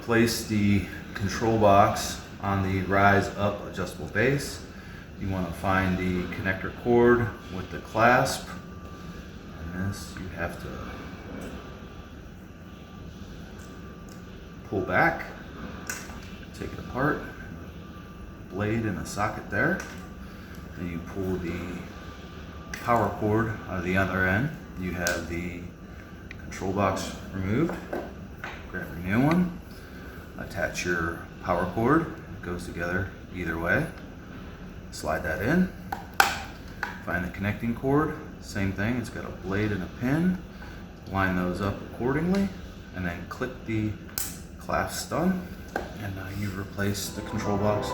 replace the control box on the Rize Up adjustable base, you want to find the connector cord with the clasp, and this you have to pull back, take it apart, blade in a socket there, then you pull the power cord out of the other end. You have the control box removed, grab a new one, attach your power cord, it goes together either way, slide that in, find the connecting cord, same thing, it's got a blade and a pin, line those up accordingly, and then click the clasp done, and now you replace the control box.